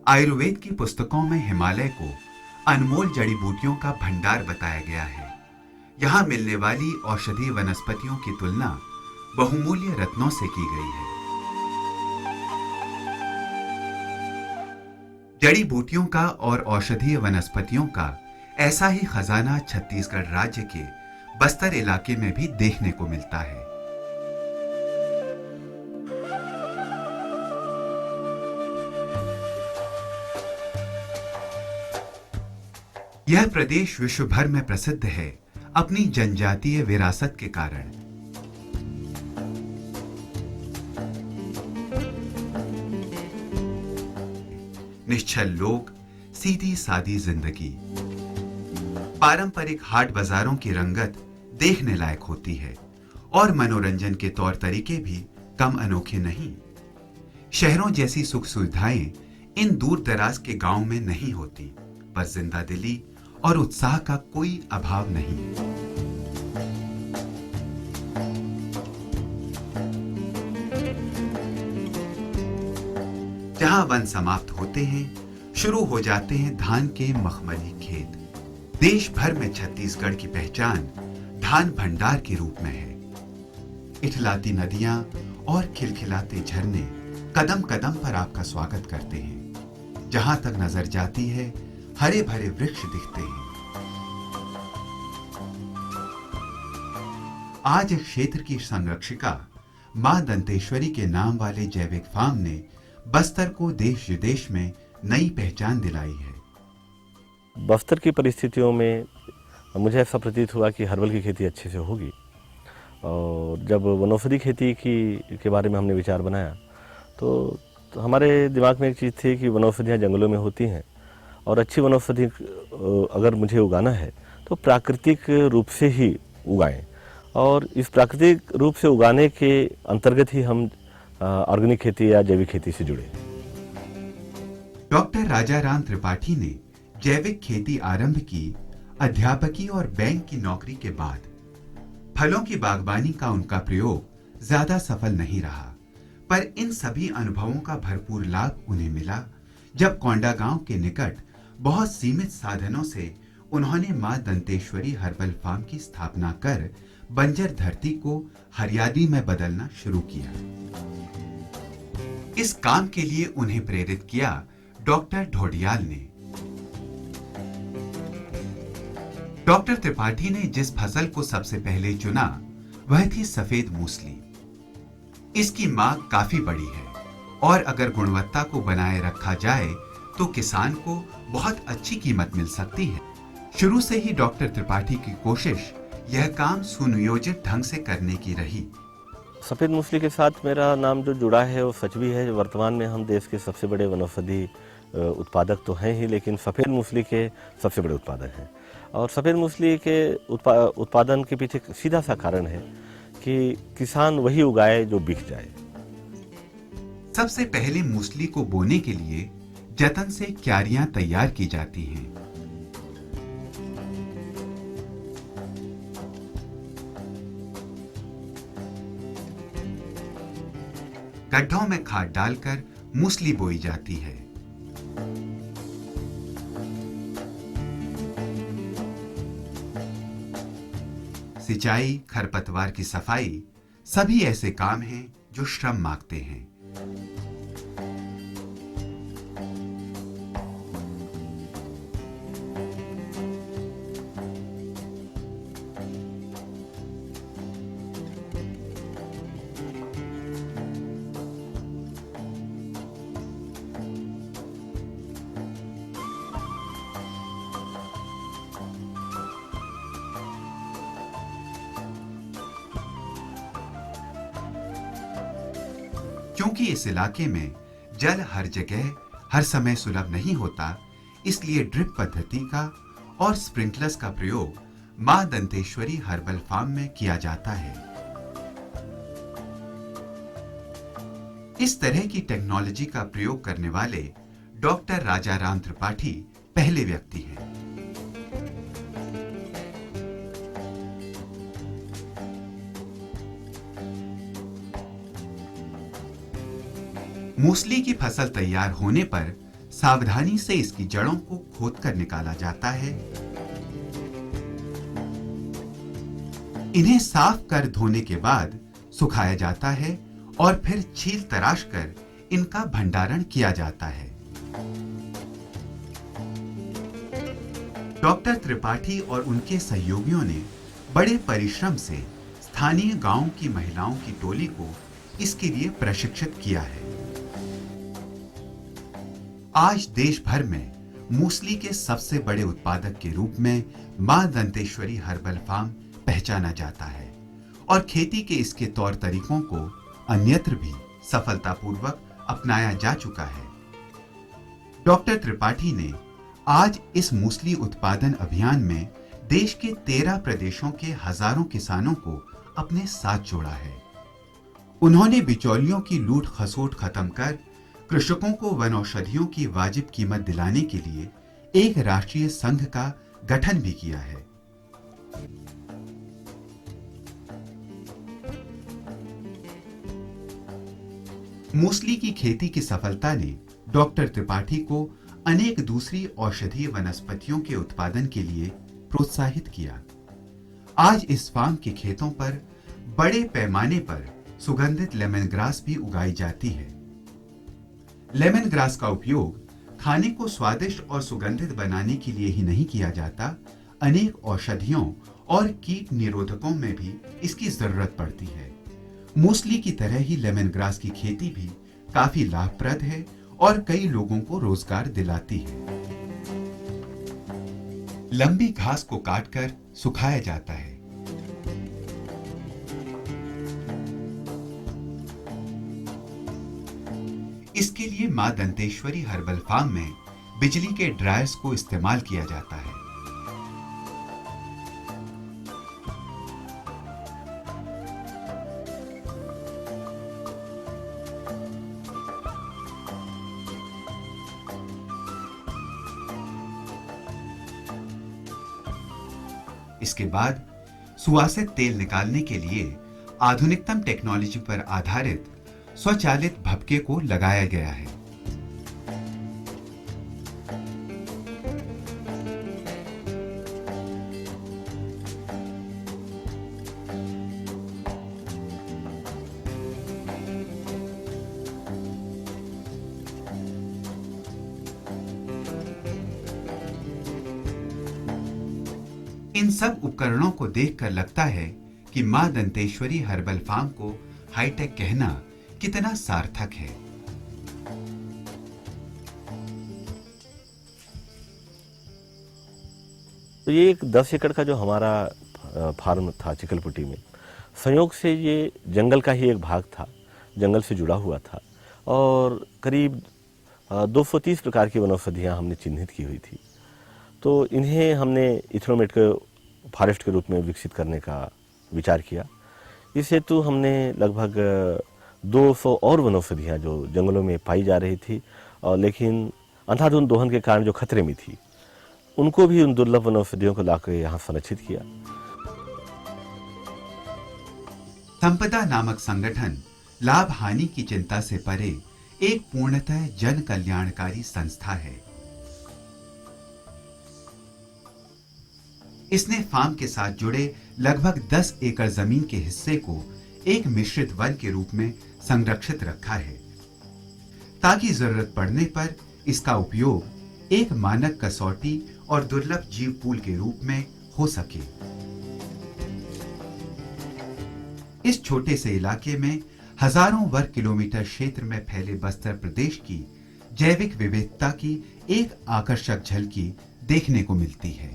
आयुर्वेद की पुस्तकों में हिमालय को अनमोल जड़ी बूटियों का भंडार बताया गया है। यहाँ मिलने वाली औषधीय वनस्पतियों की तुलना बहुमूल्य रत्नों से की गई है। जड़ी बूटियों का और औषधीय वनस्पतियों का ऐसा ही खजाना छत्तीसगढ़ राज्य के बस्तर इलाके में भी देखने को मिलता है। यह प्रदेश विश्व भर में प्रसिद्ध है अपनी जनजातीय विरासत के कारण। निश्चल लोग, सीधी सादी जिंदगी। पारंपरिक हाट बाजारों की रंगत देखने लायक होती है और मनोरंजन के तौर तरीके भी कम अनोखे नहीं। शहरों जैसी सुख सुविधाएं इन दूर दराज के गांव में नहीं होती, पर जिंदा दिली और उत्साह का कोई अभाव नहीं। जहां वन समाप्त होते हैं, शुरू हो जाते हैं धान के मखमली खेत। देश भर में छत्तीसगढ़ की पहचान धान भंडार के रूप में है। इठलाती नदियां और खिलखिलाते झरने कदम कदम पर आपका स्वागत करते हैं। जहां तक नजर जाती है, हरे भरे वृक्ष दिखते हैं। आज इस क्षेत्र की संरक्षिका मां दंतेश्वरी के नाम वाले जैविक फार्म ने बस्तर को देश विदेश में नई पहचान दिलाई है। बस्तर की परिस्थितियों में मुझे ऐसा प्रतीत हुआ कि हर्बल की खेती अच्छे से होगी, और जब वनौषधि खेती के बारे में हमने विचार बनाया तो हमारे दिमाग में एक चीज़ थी कि वनौषधियाँ जंगलों में होती हैं, और अच्छी वनौषधि अगर मुझे उगाना है तो प्राकृतिक रूप से ही उगाएं, और इस प्राकृतिक रूप से उगाने के अंतर्गत ही हम ऑर्गेनिक खेती या जैविक खेती से जुड़े। डॉक्टर राजाराम त्रिपाठी ने जैविक खेती आरंभ की अध्यापकी और बैंक की नौकरी के बाद। फलों की बागवानी का उनका प्रयोग ज्यादा सफल नहीं रहा, पर इन सभी अनुभवों का भरपूर लाभ उन्हें मिला जब कोंडागांव के निकट बहुत सीमित साधनों से उन्होंने मां दंतेश्वरी हर्बल फार्म की स्थापना कर बंजर धरती को हरियाली में बदलना शुरू किया। इस काम के लिए उन्हें प्रेरित किया डॉक्टर ढोडियाल ने। डॉक्टर त्रिपाठी ने जिस फसल को सबसे पहले चुना वह थी सफेद मूसली। इसकी मांग काफी बड़ी है और अगर गुणवत्ता को बनाए रखा जाए तो किसान को बहुत अच्छी कीमत मिल सकती है। शुरू से ही डॉक्टर त्रिपाठी की कोशिश यह काम सुनियोजित ढंग से करने की रही। सफ़ेद मूसली के साथ मेरा नाम जो जुड़ा है वो सच भी है। वर्तमान में हम देश के सबसे बड़े वनौषधि उत्पादक तो हैं ही, लेकिन सफ़ेद मूसली के सबसे बड़े उत्पादक हैं। और सफ़ेद मूसली के उत्पादन के पीछे सीधा सा कारण है कि किसान वही उगाए जो बिक जाए। सबसे पहले मूसली को बोने के लिए जतन से क्यारियां तैयार की जाती हैं। गड्ढों में खाद डालकर मूसली बोई जाती है। सिंचाई, खरपतवार की सफाई सभी ऐसे काम हैं जो श्रम मांगते हैं। क्योंकि इस इलाके में जल हर जगह हर समय सुलभ नहीं होता, इसलिए ड्रिप पद्धति का और स्प्रिंकलर्स का प्रयोग मां दंतेश्वरी हर्बल फार्म में किया जाता है। इस तरह की टेक्नोलॉजी का प्रयोग करने वाले डॉक्टर राजाराम त्रिपाठी पहले व्यक्ति हैं। मूसली की फसल तैयार होने पर सावधानी से इसकी जड़ों को खोदकर निकाला जाता है। इन्हें साफ कर धोने के बाद सुखाया जाता है और फिर छील तराश कर इनका भंडारण किया जाता है। डॉक्टर त्रिपाठी और उनके सहयोगियों ने बड़े परिश्रम से स्थानीय गांवों की महिलाओं की टोली को इसके लिए प्रशिक्षित किया है। आज देश भर में मूसली के सबसे बड़े उत्पादक के रूप में मां दंतेश्वरी हर्बल फार्म पहचाना जाता है और खेती के इसके तौर तरीकों को अन्यत्र भी सफलतापूर्वक अपनाया जा चुका है। डॉक्टर त्रिपाठी ने आज इस मूसली उत्पादन अभियान में देश के 13 प्रदेशों के हजारों किसानों को अपने साथ जोड़ा है। उन्होंने बिचौलियों की लूट खसोट खत्म कर कृषकों को वनौषधियों की वाजिब कीमत दिलाने के लिए एक राष्ट्रीय संघ का गठन भी किया है। मूसली की खेती की सफलता ने डॉक्टर त्रिपाठी को अनेक दूसरी औषधीय वनस्पतियों के उत्पादन के लिए प्रोत्साहित किया। आज इस फार्म के खेतों पर बड़े पैमाने पर सुगंधित लेमन ग्रास भी उगाई जाती है। लेमन ग्रास का उपयोग खाने को स्वादिष्ट और सुगंधित बनाने के लिए ही नहीं किया जाता, अनेक औषधियों और कीट निरोधकों में भी इसकी जरूरत पड़ती है। मूसली की तरह ही लेमन ग्रास की खेती भी काफी लाभप्रद है और कई लोगों को रोजगार दिलाती है। लंबी घास को काटकर सुखाया जाता है। इसके लिए मां दंतेश्वरी हर्बल फार्म में बिजली के ड्रायर्स को इस्तेमाल किया जाता है। इसके बाद सुवासित तेल निकालने के लिए आधुनिकतम टेक्नोलॉजी पर आधारित स्वचालित भपके को लगाया गया है। इन सब उपकरणों को देखकर लगता है कि मां दंतेश्वरी हर्बल फार्म को हाईटेक कहना कितना सार्थक है। तो ये एक 10 एकड़ का जो हमारा फार्म था चिकलपुटी में, संयोग से ये जंगल का ही एक भाग था, जंगल से जुड़ा हुआ था और करीब 230 प्रकार की वनौषधियाँ हमने चिन्हित की हुई थी। तो इन्हें हमने इथनोमेट के फॉरेस्ट के रूप में विकसित करने का विचार किया। इस हेतु हमने लगभग 200 और वनौषधियाँ जो जंगलों में पाई जा रही थी और लेकिन अंधाधुंध दोहन के कारण जो खतरे में थी, उनको भी उन दुर्लभ वनौषधियों को लाकर यहाँ संरक्षित किया। संपदा नामक संगठन लाभ हानि की चिंता से परे एक पूर्णतः जन कल्याणकारी संस्था है। इसने फार्म के साथ जुड़े लगभग 10 एकड़ जमीन के हिस्से को एक मिश्रित वन के रूप में संरक्षित रखा है ताकि जरूरत पड़ने पर इसका उपयोग एक मानक कसौटी और दुर्लभ जीव पूल के रूप में हो सके। इस छोटे से इलाके में हजारों वर्ग किलोमीटर क्षेत्र में फैले बस्तर प्रदेश की जैविक विविधता की एक आकर्षक झलकी देखने को मिलती है।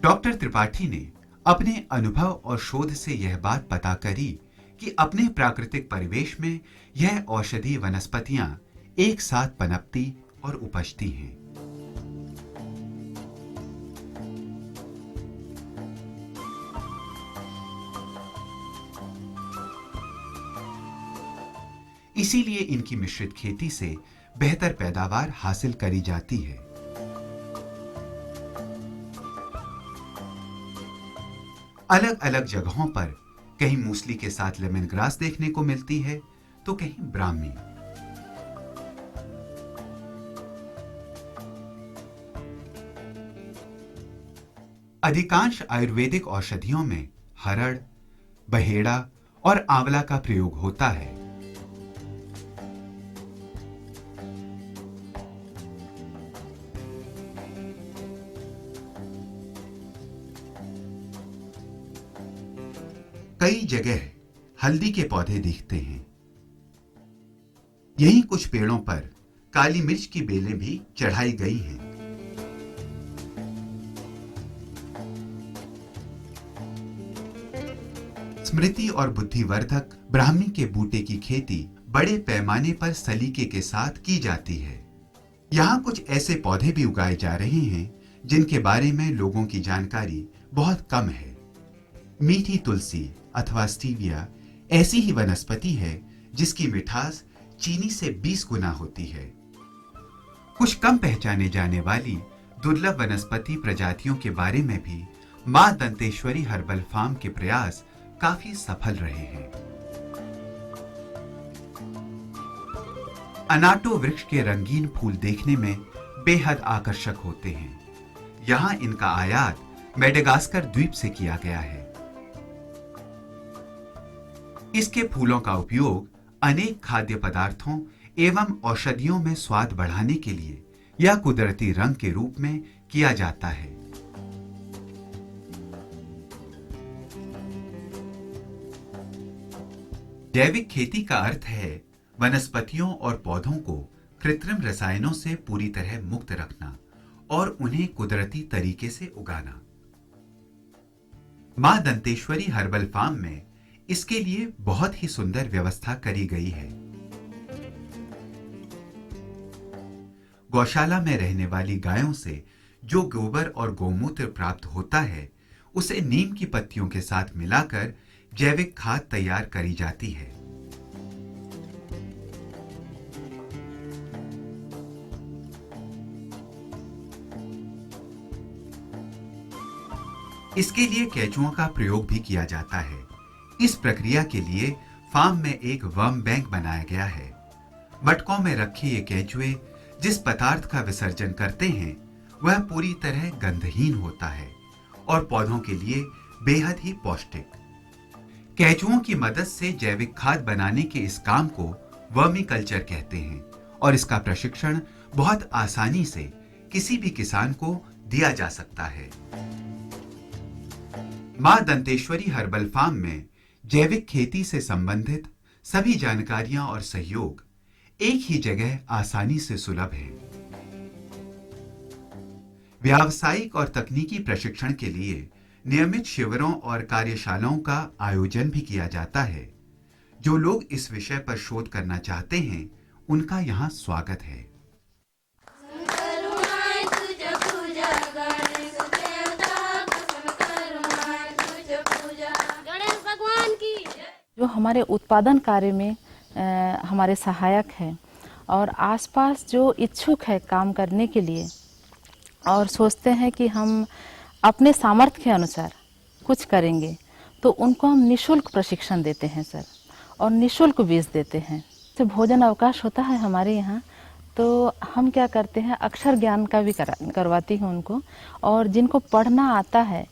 डॉक्टर त्रिपाठी ने अपने अनुभव और शोध से यह बात पता करी कि अपने प्राकृतिक परिवेश में यह औषधीय वनस्पतियां एक साथ पनपती और उपजती हैं। इसीलिए इनकी मिश्रित खेती से बेहतर पैदावार हासिल करी जाती है। अलग अलग जगहों पर कहीं मूसली के साथ लेमन ग्रास देखने को मिलती है तो कहीं ब्राह्मी। अधिकांश आयुर्वेदिक औषधियों में हरड़, बहेड़ा और आंवला का प्रयोग होता है। कई जगह हल्दी के पौधे दिखते हैं। यहीं कुछ पेड़ों पर काली मिर्च की बेलें भी चढ़ाई गई हैं। स्मृति और बुद्धिवर्धक ब्राह्मी के बूटे की खेती बड़े पैमाने पर सलीके के साथ की जाती है। यहाँ कुछ ऐसे पौधे भी उगाए जा रहे हैं जिनके बारे में लोगों की जानकारी बहुत कम है। मीठी तुलसी अथवा स्टीविया ऐसी ही वनस्पति है जिसकी मिठास चीनी से 20 गुना होती है। कुछ कम पहचाने जाने वाली दुर्लभ वनस्पति प्रजातियों के बारे में भी मां दंतेश्वरी हर्बल फार्म के प्रयास काफी सफल रहे हैं। अनाटो वृक्ष के रंगीन फूल देखने में बेहद आकर्षक होते हैं। यहां इनका आयात मेडागास्कर द्वीप से किया गया है। इसके फूलों का उपयोग अनेक खाद्य पदार्थों एवं औषधियों में स्वाद बढ़ाने के लिए या कुदरती रंग के रूप में किया जाता है। जैविक खेती का अर्थ है वनस्पतियों और पौधों को कृत्रिम रसायनों से पूरी तरह मुक्त रखना और उन्हें कुदरती तरीके से उगाना। मां दंतेश्वरी हर्बल फार्म में इसके लिए बहुत ही सुंदर व्यवस्था करी गई है। गौशाला में रहने वाली गायों से जो गोबर और गौमूत्र प्राप्त होता है उसे नीम की पत्तियों के साथ मिलाकर जैविक खाद तैयार करी जाती है। इसके लिए केंचुओं का प्रयोग भी किया जाता है। इस प्रक्रिया के लिए फार्म में एक वर्म बैंक बनाया गया है। मटकों में रखे ये केंचुए जिस पदार्थ का विसर्जन करते हैं वह पूरी तरह गंधहीन होता है और पौधों के लिए बेहद ही पौष्टिक। केंचुओं की मदद से जैविक खाद बनाने के इस काम को वर्मी कल्चर कहते हैं और इसका प्रशिक्षण बहुत आसानी से किसी भी किसान को दिया जा सकता है। मां दंतेश्वरी हर्बल फार्म में जैविक खेती से संबंधित सभी जानकारियां और सहयोग एक ही जगह आसानी से सुलभ है। व्यावसायिक और तकनीकी प्रशिक्षण के लिए नियमित शिविरों और कार्यशालाओं का आयोजन भी किया जाता है। जो लोग इस विषय पर शोध करना चाहते हैं उनका यहाँ स्वागत है। जो हमारे उत्पादन कार्य में हमारे सहायक हैं और आसपास जो इच्छुक है काम करने के लिए और सोचते हैं कि हम अपने सामर्थ्य के अनुसार कुछ करेंगे तो उनको हम निःशुल्क प्रशिक्षण देते हैं सर, और निःशुल्क बीज देते हैं। तो भोजन अवकाश होता है हमारे यहाँ तो हम क्या करते हैं अक्षर ज्ञान का भी करवाती हूँ उनको, और जिनको पढ़ना आता है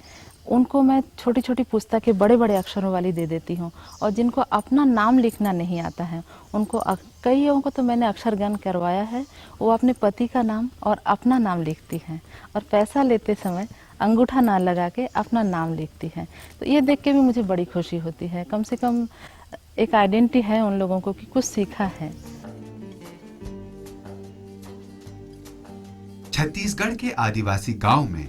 उनको मैं छोटी छोटी पुस्तकें बड़े बड़े अक्षरों वाली दे देती हूँ, और जिनको अपना नाम लिखना नहीं आता है उनको कई लोगों को तो मैंने अक्षर ज्ञान करवाया है। वो अपने पति का नाम और अपना नाम लिखती हैं और पैसा लेते समय अंगूठा ना लगा के अपना नाम लिखती हैं। तो ये देख के भी मुझे बड़ी खुशी होती है, कम से कम एक आइडेंटिटी है उन लोगों को कि कुछ सीखा है। छत्तीसगढ़ के आदिवासी गांव में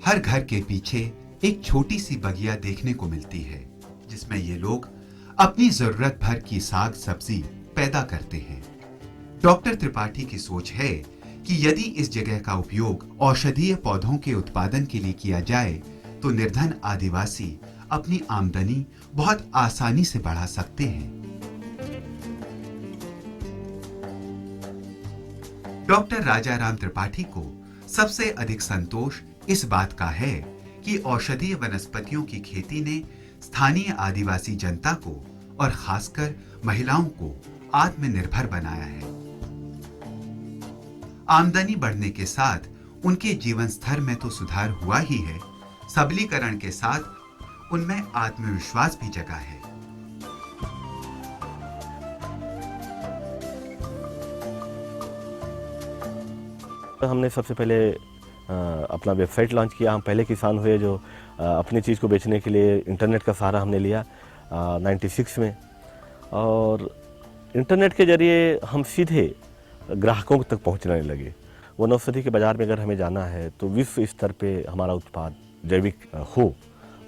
हर घर के पीछे एक छोटी सी बगिया देखने को मिलती है जिसमें ये लोग अपनी जरूरत भर की साग सब्जी पैदा करते हैं। डॉक्टर त्रिपाठी की सोच है कि यदि इस जगह का उपयोग औषधीय पौधों के उत्पादन के लिए किया जाए तो निर्धन आदिवासी अपनी आमदनी बहुत आसानी से बढ़ा सकते हैं। डॉक्टर राजाराम त्रिपाठी को सबसे अधिक संतोष इस बात का है कि औषधीय वनस्पतियों की खेती ने स्थानीय आदिवासी जनता को और खासकर महिलाओं को आत्मनिर्भर बनाया है। आमदनी बढ़ने के साथ उनके जीवन स्तर में तो सुधार हुआ ही है, सबलीकरण के साथ उनमें आत्मविश्वास भी जगा है। हमने सबसे पहले अपना वेबसाइट लॉन्च किया। हम पहले किसान हुए जो अपनी चीज़ को बेचने के लिए इंटरनेट का सहारा हमने लिया 96 में, और इंटरनेट के ज़रिए हम सीधे ग्राहकों तक पहुंचने लगे। वनौषधि के बाज़ार में अगर हमें जाना है तो विश्व स्तर पे हमारा उत्पाद जैविक हो,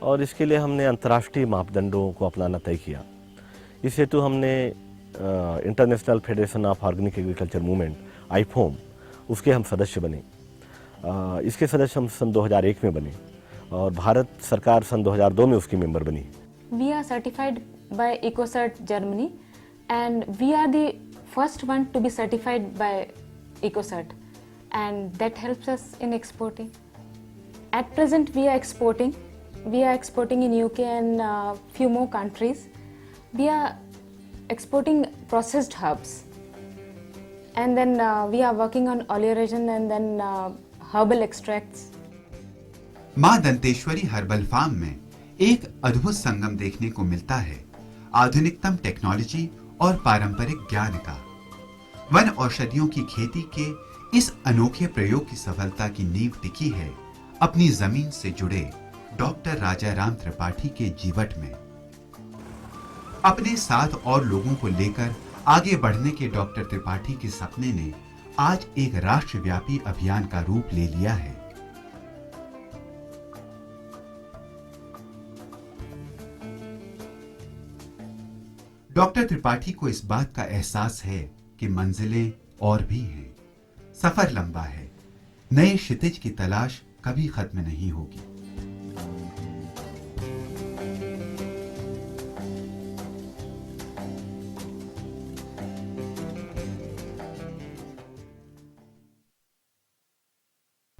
और इसके लिए हमने अंतर्राष्ट्रीय मापदंडों को अपनाना तय किया। इस हेतु हमने international federation of organic agriculture movement IFOM उसके हम सदस्य बने। इसके सदस्य हम सन 2001 में बने और भारत सरकार सन 2002 में उसकी मेंबर बनी। We are certified by EcoCert Germany and we are the first one to be certified by EcoCert, and that helps us in exporting. At present we are exporting. We are exporting in UK and few more countries. We are exporting processed herbs. And then we are working on oleoresin and then herbal extracts. मां Danteshwari herbal farm में एक अद्भुत संगम देखने को मिलता है, आधुनिकतम technology और पारंपरिक ज्ञान का। वन औषधियों की खेती के इस अनोखे प्रयोग की सफलता की नींव टिकी है अपनी जमीन से जुड़े डॉक्टर राजाराम त्रिपाठी के जीवट में। अपने साथ और लोगों को लेकर आगे बढ़ने के डॉक्टर त्रिपाठी के सपने ने आज एक राष्ट्रव्यापी अभियान का रूप ले लिया है। डॉक्टर त्रिपाठी को इस बात का एहसास है कि मंजिलें और भी हैं, सफर लंबा है, नए क्षितिज की तलाश कभी खत्म नहीं होगी।